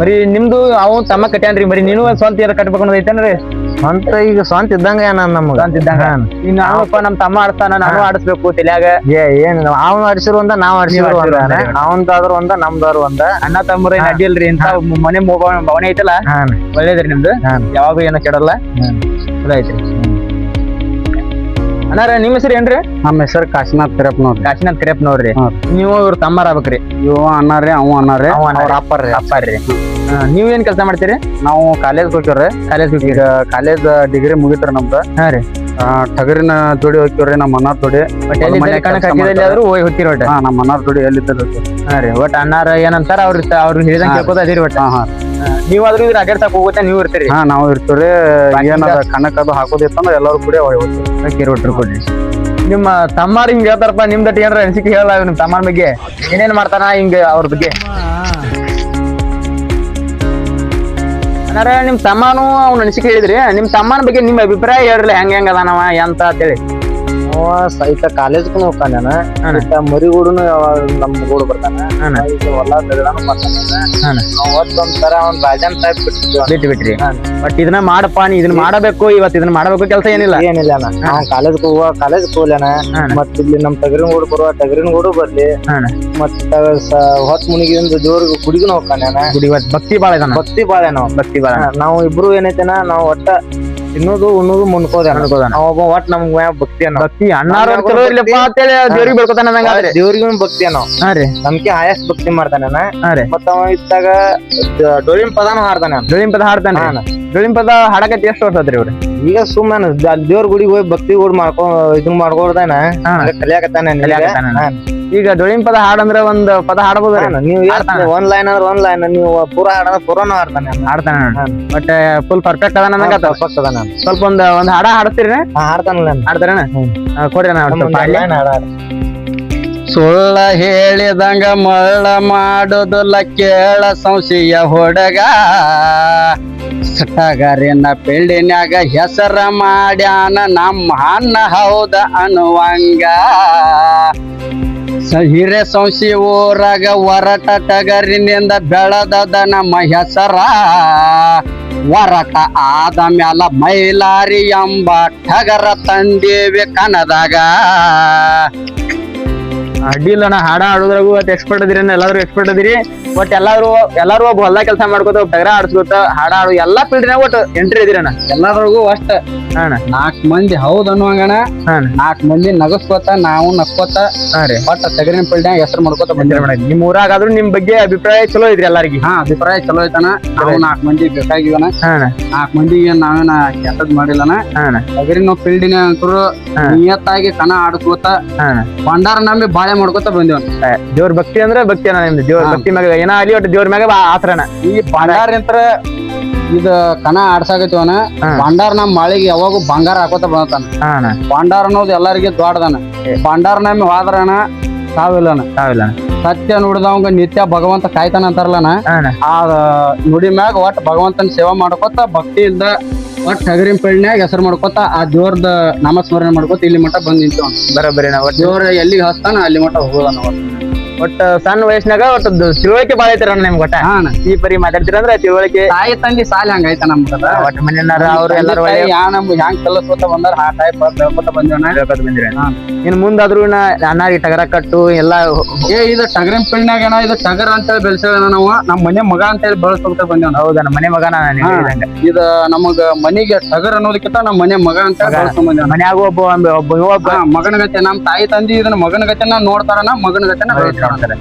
ಮರಿ ನಿಮ್ದು ಅವ್ ತಮ್ಮ ಕಟ್ಯಾನ್ರಿ ಮರಿ, ನೀನು ಸ್ವಂತ ಏನಾರ ಕಟ್ಬೇಕು ಅನ್ನೋದು ಐತೇನ್ರಿ?
ಸ್ವಂತ ಈಗ ಸ್ವಂತ ಇದ್ದಂಗ ನಮ್ಗ
ಸ್ವಂತ ಇದ್ದಂಗ. ಇನ್ನು ನಾವಪ್ಪ ನಮ್ ತಮ್ಮ ಆಡ್ತಾನ, ನಾನು ಆಡಿಸ್ಬೇಕು ತಲ್ಯಾಗ.
ಏನ್ ಅವ್ನ ಆಡಿಸಿರು ಒಂದ ನಾವ್ ಆಡಿಸಿರು ಒಂದ, ಅವಂದಾದ್ರು ಒಂದ ನಮ್ದಾದ್ರು ಒಂದ.
ಅಣ್ಣ ತಮ್ಮರ ಅಡ್ಡಿಲ್ರಿ, ಇಂತ ಮನೆ ಭವನ ಐತಲ್ಲ ಒಳ್ಳೇದ್ರಿ ನಿಮ್ದು, ಯಾವಾಗೂ ಏನೋ ಕೆಡಲ್ಲ. ಐತ್ರಿ ಅಣ್ಣಾರ, ನಿಮ್ಮ ಹೆಸರು ಏನ್ರಿ?
ನಮ್ಮ ಹೆಸರು ಕಾಶಿನಾಥ್ ಕಿರಪ್ಪನವ್ರಿ.
ಕಾಶಿನಾಥ್ ಕಿರಪ್ಪನವ್ರಿ. ನೀವು ಇವ್ರ ತಮ್ಮಾರ ಆಗ್ಬೇಕ್ರಿ?
ಇವ ಅಣ್ಣಾರಿ, ಅವ ಅಣ್ಣಾರಿ,
ಅವ್ರ ಅಪ್ಪಾರ್ರಿ. ನೀವ್ ಏನ್ ಕೆಲಸ ಮಾಡ್ತೀರಿ?
ನಾವು ಕಾಲೇಜ್ ಹೋಗ್ಯವ್ರಿ. ಈಗ ಕಾಲೇಜ್ ಡಿಗ್ರಿ ಮುಗಿತ್ರಿ ನಮ್ದು.
ಹಾ ರೀ.
ಟಗರಿನ ಜೋಡಿ ಹೋಗ್ಯವ್ರಿ, ನಮ್ಮ ಅಣ್ಣಾರ್ ಜೋಡಿ.
ಆದ್ರೂ ಹೋಗಿ ಹೋಗ್ತಿರಿ ಒಟ್ಟ?
ಹಾ, ನಮ್ಮ ಅಣ್ಣಾರ್ ಜೋಡಿ ಎಲ್ಲಿದ್ದ.
ಹಾ ರೀ, ಒಟ್ಟ ಅಣ್ಣಾರ ಏನಂತಾರ ಅವ್ರು ಹೇಳಿದಂಗ ಕೇಳ್ಕೋತ ಅದೀರಿ ಒಟ್ಟ? ನೀವಾದ್ರೂ ಇದ್ರ ಅಡ್ಡಾಡ್ಸಕ್ ಹೋಗುತ್ತೆ, ನೀವು ಇರ್ತೀರಿ?
ಹಾ, ನಾವು ಇರ್ತೀವ್ರಿ. ಏನದ ಕಣಕ್ ಅದು ಹಾಕೋದಿತ್ತಂದ್ರ ಎಲ್ಲಾರು ಕೂಡ ಹೋಗ್ತೀವಿ
ಒಟ್ರು ಕೊಡ್ರಿ. ನಿಮ್ಮ ತಮ್ಮಾರ ಹಿಂಗ ಹೇಳ್ತಾರಪ್ಪ, ನಿಮ್ದಟ್ ಏನಾರ ಅನಿಸಿಕೆ ಹೇಳ ನಿಮ್ ತಮ್ಮನ ಬಗ್ಗೆ, ಏನೇನ್ ಮಾಡ್ತಾನ ಹಿಂಗ ಅವ್ರ ಬಗ್ಗೆ? ಅಣ್ಣಾರ, ನಿಮ್ ತಮ್ಮನು ಅವ್ನ ಅನಿಸಿಕೆ ಹೇಳಿದ್ರಿ, ನಿಮ್ ತಮ್ಮನ ಬಗ್ಗೆ ನಿಮ್ ಅಭಿಪ್ರಾಯ ಹೇಳ್ರಿ, ಹೆಂಗ ಅದಾನವ ಎಂತ ಅಂತೇಳಿ.
ಅವ ಸಹಿತ ಕಾಲೇಜ್ಗೂ ಹೋಗ್ತಾನ, ಮರಿಗೂಡನು ನಮ್ ಗೂಡು ಬರ್ತಾನ, ಹೊಲ ತೆಗದಾನು ಮಾಡ್ತಾನ. ಒಟ್ಟೊಂಥರ ಅವ್ನ ರಾಜನ್ ಟೈಪ್
ಬಿಟ್ರಿ. ಬಟ್ ಇದನ್ನ ಮಾಡಪ್ಪ, ನೀ ಇದನ್ನ ಮಾಡಬೇಕು, ಇವತ್ತು ಇದನ್ನ ಮಾಡಬೇಕು ಕೆಲಸ ಏನಿಲ್ಲ
ನಾವ್ ಕಾಲೇಜ್ಗೆ ಹೋಗ್ಲೇನ. ಮತ್ ಇಲ್ಲಿ ನಮ್ ಟಗರಿನ ಗೂಡು ಬರುವ ಟಗರಿನ ಗೂಡು ಬರ್ಲಿ, ಮತ್ತ ಹೊತ್ ಮುನಿಗಿಂದ ದೇವ್ರಿಗೆ ಗುಡಿಗೂ ಹೋಗ್ತಾನ.
ಗುಡಿ ಭಕ್ತಿ ಬಾಳ ಇದಾನ.
ಭಕ್ತಿ ಬಾಳ ನಾವು ಇಬ್ರು ಏನೈತೆನ, ನಾವು ಒಟ್ಟ ತಿನ್ನೋದು ಉಣ್ಣೋದು ಮುನ್ಕೋದ ಒಬ್ಬ ಒಟ್ ನಮ್ಗ ಭಕ್ತಿ
ಅಣ್ಣಾರ ದೇವ್ರಿಗೆ ಬೆಳ್ಕೊತಾನ.
ದೇವ್ರಿಗೂ ಭಕ್ತಿ ನಾವು ನಮ್ಗೆ ಹಾಯಸ್ ಭಕ್ತಿ ಮಾಡ್ತಾನ. ಮತ್ತ ಅವ ಇದ್ದಾಗ ಡೊಳ್ಳಿನ ಪದಾನು ಹಾಡ್ತಾನ.
ಡೊಳ್ಳಿನ ಪದ ಹಾಡ್ತಾನ. ಡೊಳ್ಳಿನ ಪದ ಹಾಡಕತ್ತಿ ಎಷ್ಟು ವರ್ಷ ಆತ್ರಿ ಇವ್ರು?
ಈಗ ಸುಮ್ಮನೆ ದೇವ್ರ ಗುಡಿಗೆ ಹೋಗಿ ಭಕ್ತಿ ಕೂಡ ಇದನ್ ಮಾಡ್ಕೊಡ್ತಾನ, ಕಲಿಯಾಕತ್ತಾನ.
ಈಗ ಡೊಳ್ಳಿನ ಪದ ಹಾಡಂದ್ರ ಒಂದ್ ಪದ ಹಾಡಬಹುದು.
ನೀವು ಒಂದ್ ಲೈನ್ ಅಂದ್ರೆ ಒಂದ್ ಲೈನ್, ನೀವು ಪೂರಾ ಹಾಡ ಪೂರಾನು ಹಾಡ್ತಾನ.
ಬಟ್ ಫುಲ್ ಪರ್ಫೆಕ್ಟ್ ಅದ ನನಗ. ಸ್ವಲ್ಪ ಒಂದ್ ಹಾಡ ಹಾಡ್ತೀರಿ? ಹಾಡ್ತಾರ ಕೊಡ್ರಿ.
ಸುಳ್ಳ ಹೇಳಿದಂಗ ಮಳ್ಳ ಮಾಡೋದಿಲ್ಲ ಕೇಳ ಸಂಶಯ ಹುಡುಗ, ಟಗರಿನ ಪೆಳ್ಳಿನ್ಯಾಗ ಹೆಸರ ಮಾಡ್ಯಾನ ನಮ್ಮ ಅಣ್ಣ ಹೌದ ಅನ್ನುವಂಗ. ಹಿರೇ ಸಂಶಿ ಊರಾಗ ಹೊರಟ ಟಗರಿನಿಂದ ಬೆಳದದ ನಮ್ಮ ಹೆಸರ, ಹೊರಟ ಆದ ಮ್ಯಾಲ ಮೈಲಾರಿ ಎಂಬ ಟಗರ ತಂದೇವಿ ಕನದಾಗ.
ಅಡ್ಡಿಲ್ಲ, ಹಾಡ ಹಾಡೋದ್ರಾಗು ಎಕ್ಸ್ಪರ್ಟ್ ಅದಿರಿ, ಎಲ್ಲಾದ್ರು ಎಕ್ಸ್ಪರ್ಟ್ ಅದಿರಿ. ಬಟ್ ಎಲ್ಲಾರು ಒಬ್ಬ ಹೊಲ ಕೆಲಸ ಮಾಡ್ಕೋತ, ಟಗರ ಆಡ್ಸ್ಕೊತ, ಹಾಡ ಹಾಡು ಎಲ್ಲಾ ಫೀಲ್ಡ್ನಾಗ ಒಟ್ಟು ಎಂಟ್ರಿ ಅದಿರಣ್ಣ
ಎಲ್ಲಾದ್ರಾಗು. ಅಷ್ಟ 4 ಮಂದಿ ಹೌದ್ ಅನ್ನುವಂಗಣ, 4 ಮಂದಿ ನಗಸ್ಕೋತ, ನಾವು ನಕ್ಕೋತ ಒಟ್ಟ ಟಗರಿನ ಫೀಲ್ಡ್ನಾಗ ಹೆಸರು ಮಾಡ್ಕೋತ ಬಂದಿರ.
ನಿಮ್ ಊರಾಗಾದ್ರೂ ನಿಮ್ ಬಗ್ಗೆ ಅಭಿಪ್ರಾಯ ಚಲೋ ಐತ್ರಿ ಎಲ್ಲಾರ್ಗಿ?
ಅಭಿಪ್ರಾಯ ಚಲೋ ಐತನ. ನಾವು 4 ಮಂದಿ ಬೇಕಾಗಿವನ, 4 ಮಂದಿಗೆ ನಾವೇನ ಕೆಟ್ಟದ್ ಮಾಡಿಲ್ಲನ. ಟಗರಿನ ಫೀಲ್ಡಿನ ಅಂತರು ನಿಯತ್ತಾಗಿ ಕಣ ಆಡ್ಕೋತ, ಬಂಡಾರ ನಂಬಿ ಬಾಳೆ ಮಾಡ್ಕೋತ ಬಂದೇವ.
ದೇವ್ರ ಭಕ್ತಿ ಅಂದ್ರೆ ಭಕ್ತಿ ಅಣ್ಣ ನಿಮ್ದು. ದೇವ್ರ ಭಕ್ತಿ ಮ್ಯಾಗ ಏನ ಅಲ್ಲಿ ಒಟ್ಟು ದೇವ್ರ ಮ್ಯಾಗ ಆಸರಣ.
ಈ ಬಂಡಾರ ಅಂತ ಇದ ಕಣ ಆಡ್ಸಾಕತಿವನ, ಬಂಡಾರ ನಮ್ ಮಾಳಿಗೆ ಯಾವಾಗೂ ಬಂಗಾರ ಹಾಕೋತ ಬಂದತಾನ. ಬಂಡಾರ ಅನ್ನೋದು ಎಲ್ಲಾರಿಗೆ ದೊಡ್ಡದನ. ಬಂಡಾರ ನಮ್ಮಿ ಹೋದ್ರಣ ತಾವಿಲ್ಲನ. ಸತ್ಯ ನುಡಿದವಂಗ ನಿತ್ಯ ಭಗವಂತ ಕಾಯ್ತಾನ ಅಂತಾರಲ್ಲನ, ಆ ನುಡಿ ಮ್ಯಾಗ ಒಟ್ಟ ಭಗವಂತನ ಸೇವಾ ಮಾಡ್ಕೋತ, ಭಕ್ತಿ ಇಲ್ದ ಒಟ್ಟ ಟಗರಿನ ಪೆಳ್ಳಿನ್ಯಾಗ ಹೆಸರು ಮಾಡ್ಕೋತ, ಆ ದೇವ್ರದ ನಾಮಸ್ಮರಣೆ ಮಾಡ್ಕೋತ ಇಲ್ಲಿ ಮಠ ಬಂದ್ ನಿಂತೇವ.
ಬರೋಬ್ಬರಿ.
ದೇವ್ರ ಎಲ್ಲಿಗೆ ಹಸ್ತಾನ ಅಲ್ಲಿ ಮಠ ಹೋಗೋದನ.
ಒಟ್ಟ ಸಣ್ಣ ವಯಸ್ಸಿನಾಗ ಒಟ್ಟು ತಿಳುವಳಿಕೆ ಬಾಳ ಐತಿರ ನಿಮ್ಗೆ. ಒಟ್ಟ ಈ ಪರಿ ಮಾತಾಡ್ತೀರ ಅಂದ್ರೆ ತಿಳುವಳಿಕೆ.
ತಾಯಿ ತಂದಿ ಸಾಲಿ ಹಂಗೈತ ನಮ್ದ.
ಒಟ್ಟ ಮನೆಯನ್ನಾರ ಅವ್ರು ಎಲ್ಲಾರು
ಹ್ಯಾಂಗ್ ಕಲಸ್ಕೊತ ಬಂದಾರ ಆ ಟೈಪ್ ಬೆಳ್ಕೊತ ಬಂದಿರ.
ಇನ್ ಮುಂದಾದ್ರು ಅಣ್ಣಾರಿ ಟಗರ ಕಟ್ಟು ಎಲ್ಲಾ
ಇದು ಟಗರಿನ ಪೆಳ್ಳಿನಾಗ ಏನ ಇದು ಟಗರ್ ಅಂತೇಳಿ ಬೆಳೆಸೇವ ನಾವು. ನಮ್ ಮನೆ ಮಗ ಅಂತೇಳಿ ಬೆಳೆಸ್ಕೊತ ಬಂದೇವ್.
ಹೌದಾ, ನಮ್ಮ ಮನೆ ಮಗ.
ಇದ ನಮಗ ಮನಿಗೆ ಟಗರ್ ಅನ್ನೋದಕ್ಕಿಂತ ನಮ್ ಮನೆ ಮಗ ಅಂತ ಬೆಳೆಸ್ಕೊಂಡ್ ಬಂದೇವ್.
ಮನ್ಯಾಗ ಒಬ್ಬ
ಮಗನಗತೆ ನಮ್ ತಾಯಿ ತಂದಿ ಇದನ್ನ ಮಗನಗತೆನ ನೋಡ್ತಾರನ, ಮಗನಗತೆನ ಬೆಳೆಸ್ತಾರ.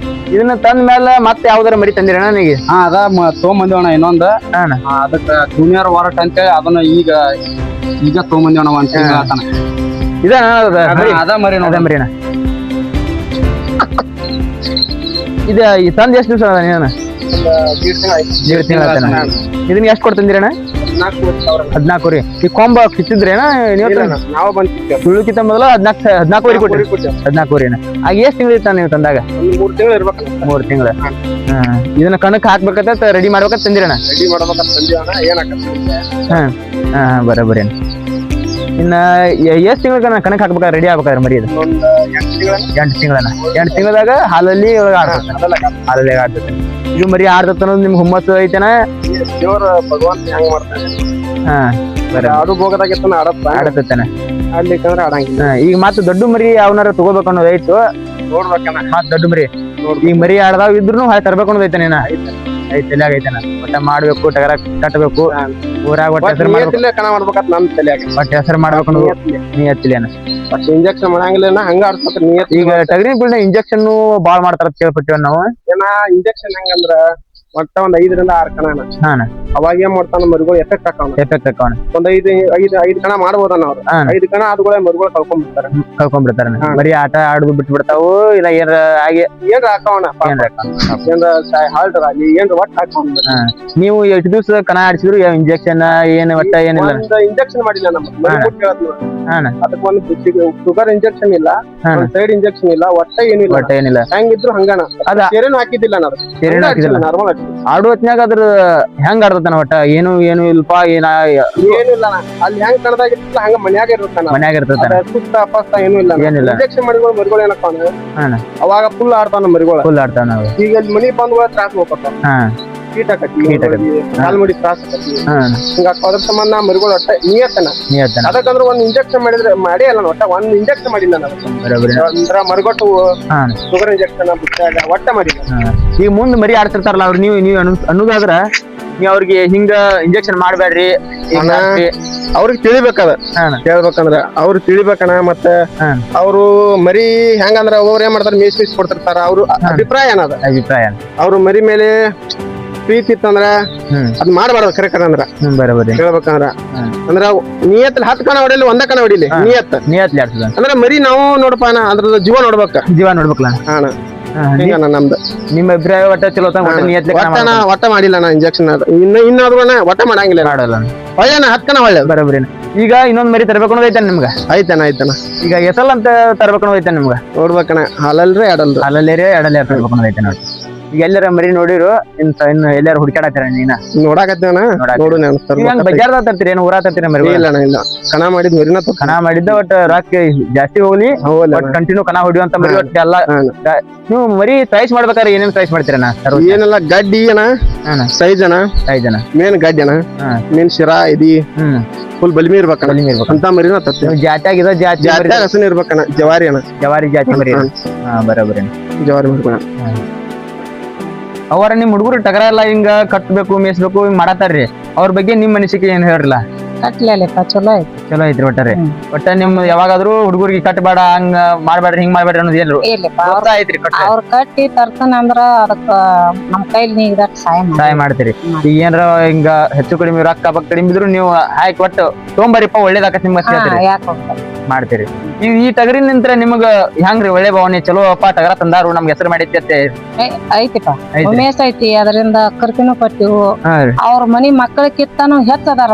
ಇದನ್ನ ತಂದ ಮೇಲೆ ಮತ್ತೆ ಯಾವ್ದಾರ ಮರಿ ತಂದಿರ ನನಗೆ?
ಅದ ತೊಗೊಂಬಂದಿವಣ ಇನ್ನೊಂದ್. ಅದಕ್ಕ ಜೂನಿಯರ್ ವಾರಟ್ ಅಂತೇಳಿ ಅದನ್ನ ಈಗ ತೊಗೊಂಬಂದಿವಣ ಒಂದ್ ತಿಂಗಳ ಆತನ.
ಅದ ಮರಿನ. ಇದು ತಂದ್ ಎಷ್ಟು ದಿವಸ ಅದ ನೀನ? 7 ತಿಂಗಳ ಇದನ್ನ ಎಷ್ಟು ಕೊಡ್ತಂದಿರಣ್ಣ? 14 ರೀ. ಈ ಕೊಂಬ ಕಿತ್ತಿದ್ರೇನ ನೀವು?
ನಾವು ಬಂದಿದ್ದೇವೆ
ಸುಳ್ಳುಕಿತ ಮೊದಲ 14 ಕೊಟ್ರಿ. 14 ರೀ. ಆಗ ಎಷ್ಟ್ ತಿಂಗಳು ಇತ್ತ ನೀವು ತಂದಾಗ?
3 ತಿಂಗಳು ಇರ್ಬೇಕು.
3 ತಿಂಗಳು. ಇದನ್ನ ಕಣಕ್ ಹಾಕ್ಬೇಕಂತ ರೆಡಿ ಮಾಡ್ಬೇಕಂತ ತಂದಿರಣ್ಣ?
ರೆಡಿ ಮಾಡ್ಬೇಕಂತ ತಂದಿವಣ್ಣ. ಏನಾಗತ್ತೆ?
ಬರೋಬ್ಬರಿ. ಇನ್ನ ಎಷ್ಟ್ ತಿಂಗಳ ಕಣಕ್ ಹಾಕ್ಬೇಕ ರೆಡಿ ಆಗ್ಬೇಕಾದ್ರೆ ಮರಿ? 8 ತಿಂಗಳನ. 8 ತಿಂಗಳದಾಗ ಹಾಲಲ್ಲಿ ಹಾಲಲ್ಲಿ ಆಡ್ತೈತೆ. ಇದು ಮರಿ ಆಡ್ತೈತೆ ಅನ್ನೋದು ನಿಮ್ಗೆ ಹುಮ್ಮಸ್ಸು ಐತೆನ?
ದೇವ್ರ ಭಗವಂತ ಹೆಂಗ್ ಮಾಡ್ತಾನೆ ಆಡು ಭೋಗದಾಗಿರ್ತಾನ
ಆಡತೈತೇನ?
ಆಡ್ಲಿಕ್ಕಂದ್ರೆ ಆಡಂಗಿಲ್ಲ.
ಈಗ ಮತ್ತೆ ದೊಡ್ಡ ಮರಿ ಯಾವನಾರ ತಗೋಬೇಕು ಅನ್ನೋದು ಐತು
ನೋಡ್ಬೇಕಣ್ಣ.
ಮತ್ ದೊಡ್ಡ ಮರಿ ಈಗ ಮರಿ ಆಡ್ದಾವ್ ಇದ್ರು ಹೊಳೆ ತರ್ಬೇಕು ಅನ್ನೋದು ಐತೆ ನೀನ? ಐತೆ ಐತೆನ? ಒಟ್ಟ ಮಾಡ್ಬೇಕು, ಟಗರ ಕಟ್ಟಬೇಕು, ಊರಾಗ ಒಟ್ಟ ಹೆಸರು ಮಾಡ್ಬೇಕು.
ಕಣ ಮಾಡ್ಬೇಕಂತ ನಮ್ ತಲೆಯಾಗ
ಒಟ್ಟ ಹೆಸರು ಮಾಡ್ಬೇಕು ಅನ್ನೋದು ನಿಯತ್ತಿಲೇನ?
ಬಟ್ ಇಂಜೆಕ್ಷನ್ ಮಾಡಂಗಿಲ್ಲ, ಹಂಗ ಆಡ್ಸ್ಬೇಕ ನಿಯತ್.
ಈಗ ಟಗರಿನ ಬಿಲ್ಡ ಇಂಜೆಕ್ಷನ್ ಬಾಳ್ ಮಾಡ್ತಾರ ಅಂತ ಕೇಳ್ಪಟ್ಟಿವ ನಾವು.
ಇಂಜೆಕ್ಷನ್ ಹೆಂಗಂದ್ರ ಒಟ್ಟ ಒಂದ್ 5 ರಿಂದ 6 ಕಣ ಅವಾಗ ಏನ್ ಮಾಡ್ತಾನ ಮರಿಗಳು ಎಫೆಕ್ಟ್ ಹಾಕೋಣ. ಒಂದ್ 5 ಕಣ ಮಾಡ್ಬೋದಣ್ಣ ಅವ್ರು. 5 ಕಣ ಆದ್ಗಳೇ ಮರಿಗಳು
ಕಳ್ಕೊಂಡ್ಬಿಡ್ತಾರ. ಬರೀ ಆಟ ಆಡುದು ಬಿಟ್ಟು ಬಿಡ್ತಾವು ಇಲ್ಲ ಏನ್ರ ಹಾಗೆ
ಏನ್ರ ಹಾಕೋಣ, ಹಾಲ್ಟರ್ ಆಗಿ ಏನ್ರ ಒಟ್ಟ ಹಾಕೊಂಡ್.
ನೀವು ಎಷ್ಟು ದಿವಸ ಕಣ ಆಡಿಸಿದ್ರು ಇಂಜೆಕ್ಷನ್ ಏನ್ ಒಟ್ಟ ಏನಿಲ್ಲ?
ಇಂಜೆಕ್ಷನ್ ಮಾಡಿಲ್ಲ ಅದಕ್ಕೆ ಒಂದು ಶುಗರ್ ಇಂಜೆಕ್ಷನ್ ಇಲ್ಲ, ಸೈಡ್ ಇಂಜೆಕ್ಷನ್ ಇಲ್ಲ, ಒಟ್ಟ ಏನಿಲ್ಲ. ಹೆಂಗಿದ್ರು ಹಂಗಣ ಸೇರೇನು ಹಾಕಿದ್ದಿಲ್ಲ ನಾರ್ಮಲ್.
ಆಡು ಹೊತ್ನ್ಯಾಗ ಅದ್ರ ಹೆಂಗ್ ಆಡ್ತಾನ ಒಟ್ಟ ಏನು ಇಲ್ಪ
ಏನಿಲ್ಲ. ಅಲ್ಲಿ ಹೆಂಗ್ ಕಣದಾಗಿರ್ತಿಲ್ಲ ಹಂಗ ಮನ್ಯಾಗ ಇರ್ತಾನ. ಸುತ್ತ ಪಸ್ತ ಏನಿಲ್ಲ. ಇಂಜೆಕ್ಷನ್ ಮಾಡಿಗಳು ಮರಿಗಳು ಏನಪ್ಪ ಅವಾಗ ಫುಲ್ ಆಡ್ತಾನ ಮರಿಗಳು. ಈಗ ಅಲ್ಲಿ ಮನಿ ಬಂದ್ಗಳ ತ್ರಾಸ ಹೋಗ್ತಾವ. ಕೀಟ ಕಟ್ಟಿ ಕಾಲ್ ಮಾಡಿ ತ್ರಾಸ ಕಟ್ಟಿ ಹಿಂಗ ಅದ್ರ ಸಂಬಂಧ ಮರಿಗಳು ಒಟ್ಟ ನಿಯತ್ತನ. ಅದಕ್ಕಂದ್ರೆ ಒಂದ್ ಇಂಜೆಕ್ಷನ್ ಮಾಡಿ ಅಲ್ಲ ಒಟ್ಟ ಒಂದ್ ಇಂಜೆಕ್ಷನ್ ಮಾಡಿಲ್ಲ ನಾವು. ಮರಿಗೊಟ್ಟು ಶುಗರ್ ಇಂಜೆಕ್ಷನ್ ಒಟ್ಟ ಮಾಡಿಲ್ಲ.
ಈಗ ಮುಂದ್ ಮರಿ ಆಡ್ತಿರ್ತಾರಲ್ಲ ಅವ್ರು ನೀವು ಅನ್ನೋದಾದ್ರ ನೀವ್ ಅವ್ರಿಗೆ ಹಿಂಗ ಇಂಜೆಕ್ಷನ್ ಮಾಡ್ಬೇಡ್ರಿ
ಅವ್ರಿಗೆ ತಿಳಿಬೇಕದ. ಹೇಳ್ಬೇಕಂದ್ರ ಅವ್ರು ತಿಳಿಬೇಕಣ್ಣ. ಮತ್ತೆ ಅವ್ರು ಮರಿ ಹೆಂಗಂದ್ರ ಒಬ್ಬರು ಏನ್ ಮಾಡ್ತಾರ ಮೀಸ್ ಕೊಡ್ತಿರ್ತಾರ. ಅವ್ರು ಅಭಿಪ್ರಾಯ ಅವ್ರು ಮರಿ ಮೇಲೆ ಪ್ರೀತಿ ಇತ್ತಂದ್ರ ಅದ್ ಮಾಡ್ಬಾರ್ದು. ಕರೆ ಅಂದ್ರ ಹೇಳ್ಬೇಕಂದ್ರ ಅಂದ್ರ ನಿಯತ್ 10 ಕಣ ಹೊಡಿಲಿ 1 ಕಣ ಹೊಡಿಲಿ ನಿಯತ್ ಅಂದ್ರ ಮರಿ ನಾವು ನೋಡಪ್ಪ ಅದ್ರದ ಜೀವ ನೋಡ್ಬೇಕಲ್ಲ. ನಮ್ದು
ನಿಮ್ಮ ಅಭಿಪ್ರಾಯ ಒಟ್ಟ ಚಲೋ
ಒಟ್ಟ ಮಾಡಿಲ್ಲ ನಾ ಇಂಜೆಕ್ಷನ್. ಇನ್ನಾದ್ರೂ ಒಟ್ಟ ಮಾಡಂಗಿಲ್ಲ. ಒಳ್ಳೆನ 10 ಕಣ ಒಳ್ಳೆ
ಬರೋಬ್ರಿ. ಈಗ ಇನ್ನೊಂದ್ ಮರಿ ತರಬೇಕು ಅನ್ನೋದು ಐತನ ನಿಮ್ಗ?
ಐತನ.
ಈಗ ಎಸಲ್ ಅಂತ ತರಬೇಕು ಅನ್ನೋದು ಐತನ ನಿಮ್ಗ?
ನೋಡ್ಬೇಕಣ್ಣ. ಹಾಲಲ್ರಿ
ಹಾಲಲ್ಲೇರಿ ಎಡಲ್ಲೇರಿ ತರಬೇಕು ಅನ್ನೋದು ಐತೆ ನೋಡಿ. ಈಗ ಎಲ್ಲಾರ ಮರಿ ನೋಡಿರು ಇನ್ನು ಎಲ್ಲಾರು ಹುಡುಕಾಡತ್ತಾರ ನೀನ
ನೋಡಾಕತ್ತೇವನ? ನೋಡು
ಬಜಾರ್ದಾಗ ತರ್ತೀರಿ ಏನು ಊರಾಗ ತರ್ತೀರಿ ಮರಿ?
ಇಲ್ಲ ಕಣ ಮಾಡಿದ್ ಮರಿನ
ಕಣ ಮಾಡಿದ್ದ ಒಟ್ಟು ರೊಕ್ಕ ಜಾಸ್ತಿ ಹೋಗ್ಲಿ ಕಂಟಿನ್ಯೂ ಕಣ ಹೊಡಿಯುವಂತ ಮರಿ ಒಟ್ಟು ಎಲ್ಲ. ನೀವು ಮರಿ ಚಾಯ್ಸ್ ಮಾಡ್ಬೇಕಾದ್ರೆ ಏನೇನ್ ಚಾಯ್ಸ್ ಮಾಡ್ತೀರಣ್ಣ?
ಏನೆಲ್ಲ ಗಡ್ಡಿ ಸೈಜ್ ಮೇನ್ ಗಡ್ಡಿ ಮೇನ್ ಶಿರಾ ಇದಿ ಫುಲ್ ಬಲಿಮಿ ಇರ್ಬೇಕಣ್ಣ ಅಂತ ಮರಿನ ತರ್ತೀವಿ.
ಜಾತಿಯಾಗಿದ ಜಾತಿ
ಹಸನ್ ಇರ್ಬೇಕಣ್ಣ.
ಜವಾರಿ ಜಾತಿ ಮರಿ. ಬರೋಬರಿ.
ಜವಾರಿ ಮರಿ
ಅವರ ನಿಮ್ ಹುಡುಗರು ಟಗರ ಎಲ್ಲ ಹಿಂಗ ಕಟ್ಬೇಕು ಮೇಯಿಸ್ಬೇಕು ಹಿಂಗ್ ಮಾಡತ್ತಾರ್ರಿ. ಅವ್ರ ಬಗ್ಗೆ ನಿಮ್ ಅನಿಸಿಕೆ ಏನ್ ಹೇಳ್ರಲ್ಲ?
ಚಲೋ
ಐತ್ರಿ ಒಟ್ಟಾರೆ. ಒಟ್ಟ ನಿಮ್ ಯಾವಾಗಾದ್ರೂ ಹುಡುಗರಿಗೆ ಕಟ್ಬೇಡ ಹಂಗ ಮಾಡ್ಬೇಡ್ರಿ ಹಿಂಗ್ ಮಾಡ್ಬೇಡ್ರಿ ಅನ್ನೋದು ಏನ್ರು ಐತ್ರಿ?
ಅವ್ರ ಕಟ್ಟಿ ತರ್ತಾನ ಅಂದ್ರ ಅದಕ್ಕ ನಮ್ ಕೈಲಿ ನೀಗ ಸಹಾಯ
ಮಾಡ್ತೀರಿ. ಈಗ ಏನ್ರ ಹಿಂಗ ಹೆಚ್ಚು ಕಡಿಮೆ ರೊಕ್ಕ ಕಡಿಮೆ ಇದ್ರು ನೀವು ಹಾಕಿ ಒಟ್ಟು ತೊಗೊಂಬರಿಪ್ಪ ಒಳ್ಳೇದಾಕತ್ ನಿಮ್ಗೆ ಮಾಡ್ತೀರಿ. ಈ ಟಗರಿನ ನಿಂತ್ರ ನಿಮಗ ಹೆಂಗ್ರಿ ಒಳ್ಳೆ ಭಾವನೆ? ಚಲೋ ಅಪ್ಪ ಟಗರ ತಂದಾರು ನಮ್ಗೆ ಹೆಸರು ಮಾಡೈತಿ
ಐತಿಪ್ಪ. ಉಮೇಶ್ ಐತಿ, ಅದರಿಂದ ಕರ್ಕಿನೂ ಕೊಟ್ಟಿವು. ಅವ್ರ ಮನಿ ಮಕ್ಕಳಕ್ಕಿಂತಾನು ಹೆಚ್ಚದಾರ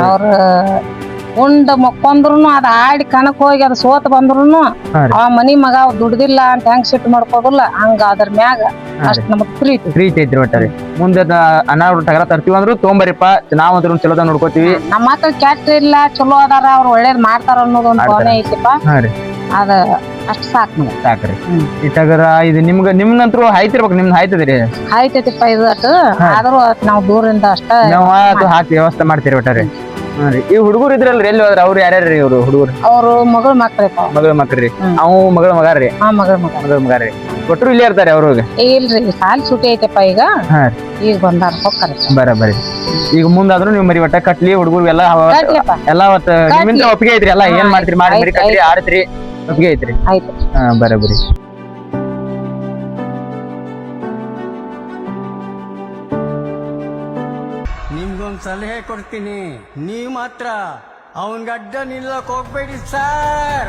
ಅವ್ರ ಉಂಡ್ ಮಕ್ಕೊಂಡ್ರುನು ಅದ್ ಆಡಿ ಕಣಕ್ ಹೋಗಿ ಅದ್ ಸೋತ್ ಬಂದ್ರುನು ಆ ಮನಿ ಮಗ ದುಡ್ದಿಲ್ಲ ಅಂತ ಹೆಂಗ್ ಸಿಟ್ಟು ಮಾಡ್ಕೋದಿಲ್ಲ ಹಂಗ ಅದ್ರ ಮ್ಯಾಗ ಅಷ್ಟ್ ನಮಗ್ ಪ್ರೀತಿ
ಐತ್ರಿ ಒಟ್ಟಾರೆ. ಮುಂದೆ ಅನಾವ್ರು ಟಗರ ತರ್ತೀವಿ ಅಂದ್ರು ತೊಗೊಂಬರಿಪ್ಪ ನಾವಂದ್ರು ಚಲೋದ ನೋಡ್ಕೋತೀವಿ.
ನಮ್ಮ ಮಕ್ಳು ಕೆಟ್ಟ ಇಲ್ಲ ಚಲೋ ಅದಾರ ಅವ್ರ ಒಳ್ಳೇದ್ ಮಾಡ್ತಾರ ಅನ್ನೋದೊಂದ್ ಭಾವನೆ ಐತಿಪ್ಪ. ಅದ ಅಷ್ಟ್ ಸಾಕ್ರಿ. ಈ ಟಗರ ಇದು ನಿಮ್ನಂತ್ರು ಹಾಯ್ತಿರ್ಬೇಕು. ನಿಮ್ದು ಹಾಯ್ತದ್ರಿ? ಹಾಯ್ತೈತಿಪ್ಪ ಇದು ಅಟ್ಟು. ಆದ್ರೂ ನಾವ್ ದೂರಿಂದ ಅಷ್ಟ
ಹಾಕಿ ವ್ಯವಸ್ಥೆ ಮಾಡ್ತೀರಿ ಒಟ್ಟಾರೆ. ಈ ಹುಡುಗರು ಇದ್ರಲ್ರಿ ಎಲ್ಲಿ ಹೋದ್ರ? ಅವ್ರು ಯಾರ್ಯಾರ್ರಿ ಇವ್ರು ಹುಡುಗರು?
ಅವ್ರು ಮಗಳ ಮಕ್ಳ್ರಿ.
ಅವ್ ಮಗಳ ಮಗಾರ್ರಿ?
ಮಗಳ
ಮಗಾರ್ರಿ. ಕೊಟ್ರು ಇಲ್ಲೇ ಇರ್ತಾರೆ ಅವ್ರಿಗೆ?
ಇಲ್ರಿ ಸಾಲಿ ಸೂಟಿ ಐತಪ್ಪ ಈಗ. ಈಗ ಬಂದಾರ ಹೋಗ್ತಾರೆ.
ಬರಬರಿ. ಈಗ ಮುಂದಾದ್ರು ನೀವು ಮರಿ ಒಟ್ಟ ಕಟ್ಲಿ ಹುಡುಗರು ಎಲ್ಲ ನಿಮ್ಮಿಂದ ಒಪ್ಪಿಗೆ ಐತ್ರಿ? ಎಲ್ಲ ಏನ್ ಮಾಡ್ತೀರಿ ಮಾಡಿ ಮರಿ ಕಟ್ಲಿ ಆಡ್ತೀರಿ ಒಪ್ಪಿಗೆ ಐತ್ರಿ? ಬರಬರಿ.
ನಿಮ್ಗೊಂದ್ ಸಲಹೆ ಕೊಡ್ತೀನಿ. ನೀವ್ ಮಾತ್ರ ಅವನ್ ಗಡ್ಡ ನಿಲ್ಲಕ್ ಹೋಗ್ಬೇಡಿ ಸರ್.